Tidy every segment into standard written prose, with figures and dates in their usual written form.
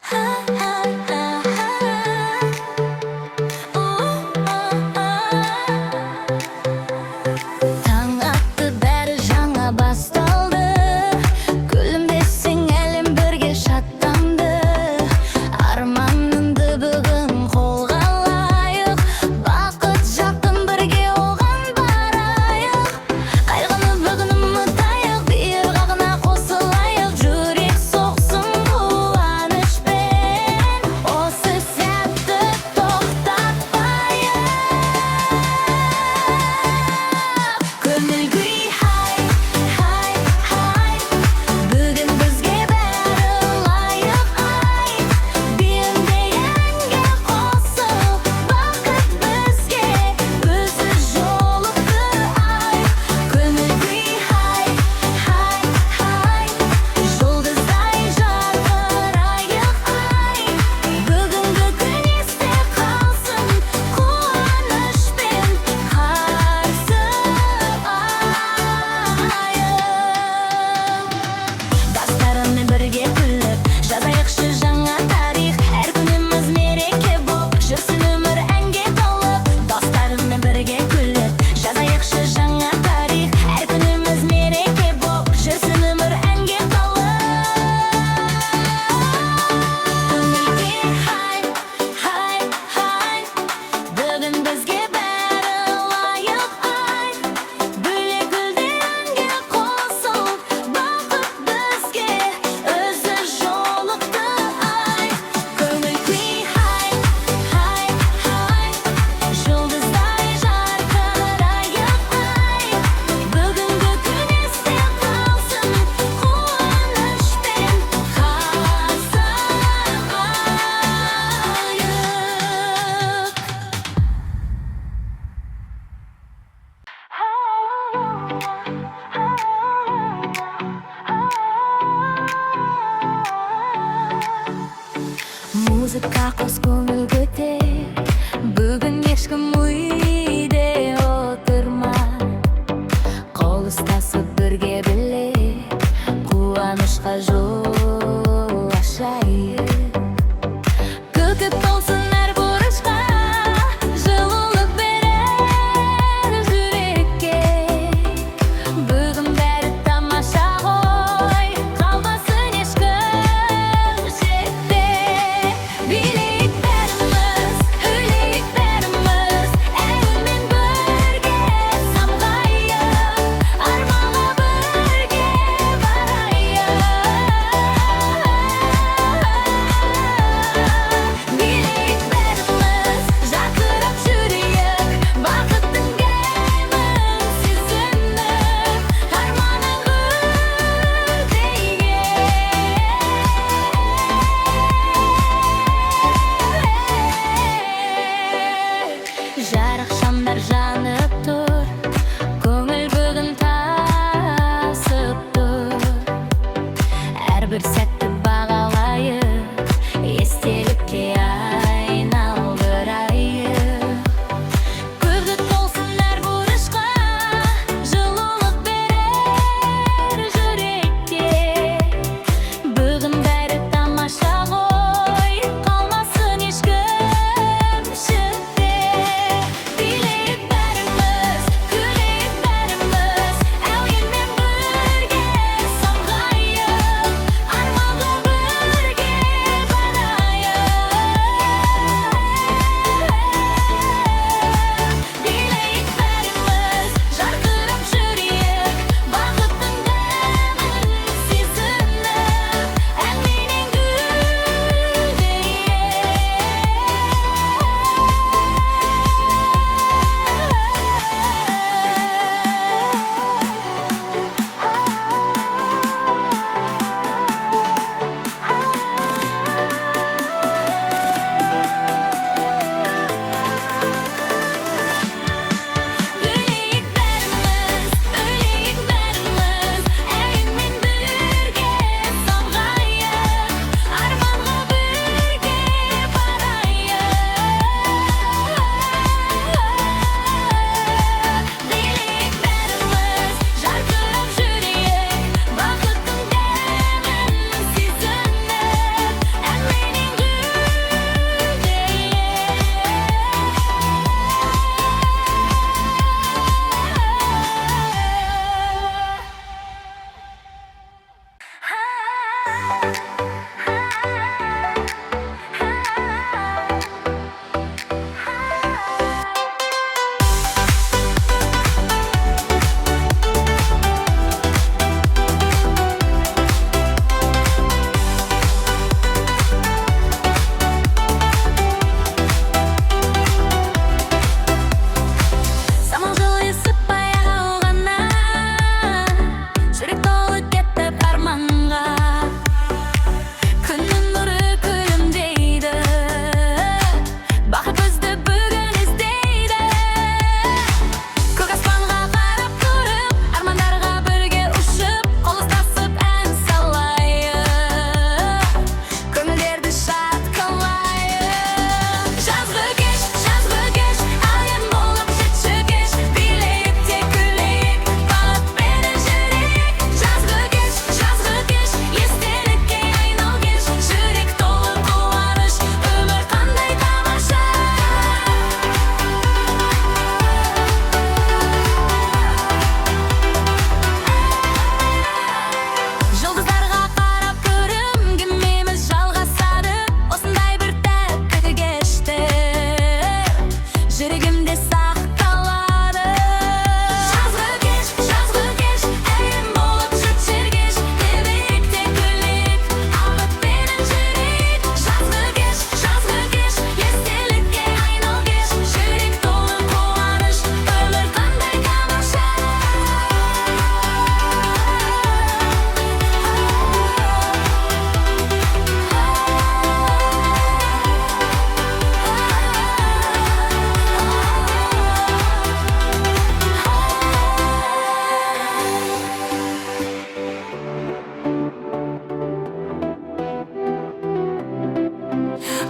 Таң атты, бәрі жаңа басталды. Күлімдесең әлем бірге шаттанды. Арманыңды бүгін қолға алайық. Бақыт жақын бірге оған барайық. Қайғыны бүгін ұмытайық, биік ағына қосылайық. Жүрек соқсын қуанышпен, осы сәтті тоқтатпайық. Көңіл күй хай, хай, хай. Бүгін бізге бәрі лайық, ай. Биіңдей әнге қосыл, бақыт бізге өзі жолықты, ай. Көңіл күй хай, хай, хай. Жұлдыздай жарқырайық, ай. Бүгінгі күн есте қалсын, қуанышпен қарсы алайық. Бастарымен бірге күліп, жазайықшы жаңа тарих. Әр күніміз мереке боп, жүрсін өмір әнге толып. Достарымен бірге күліп, жазайықшы жаңа тарих. Әр күніміз мереке боп, жүрсін өмір әнге толып. Көңіл күй хай, хай, хай. Бүгін бізге бәрі лайық, ай. Бөлек гүлдей әнге қосыл, бақыт бізге өзі жолықты, ай. Көңіл күй хай, хай, хай. Жұлдыздай жарқырайық, ай. Бүгінгі күн есте қалсын, қуанышпен қарсы алайық. Музыка қос, көңіл көтер. Бүгін ешкім үйде отырма. Қол ұстасып бірге білек, қуанышқа жол ашайық. Күтіп толсын әр бұрышқа, жылулық берер жүрекке. Бүгін бәрі тамаша ғой, қалмасын ешкім шетте. Билейік бәріміз, үйлейік бәріміз, ән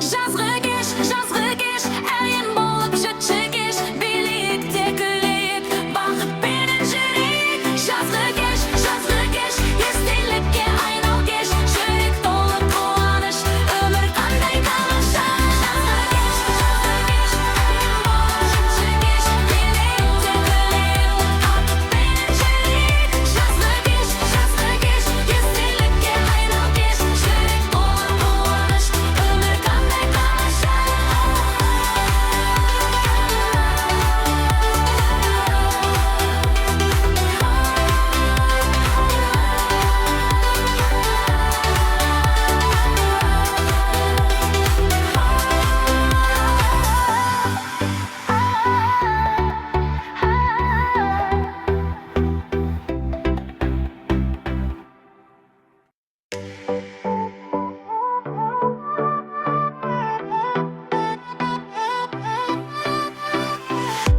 жазғы кеш әйін болып жүрші кеш билейік те күлейік бақытпенен жүрейік жазғы кеш естелікке айнал кеш жүрек толы қуаныш өмір қандай тамаша жазғы кеш әйін болып жүрші кеш билейік те күлейік бақытпенен жүрейік жазғы кеш естелікке айнал кеш жүрек толы қуаныш өмір қандай тамаша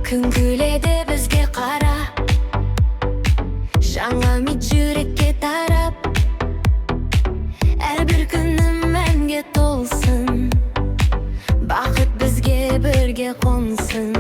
күн күледі бізге қара жаңа үміт жүрекке тарап әрбір күнім мәнге толсын бақыт бізге бірге қонсын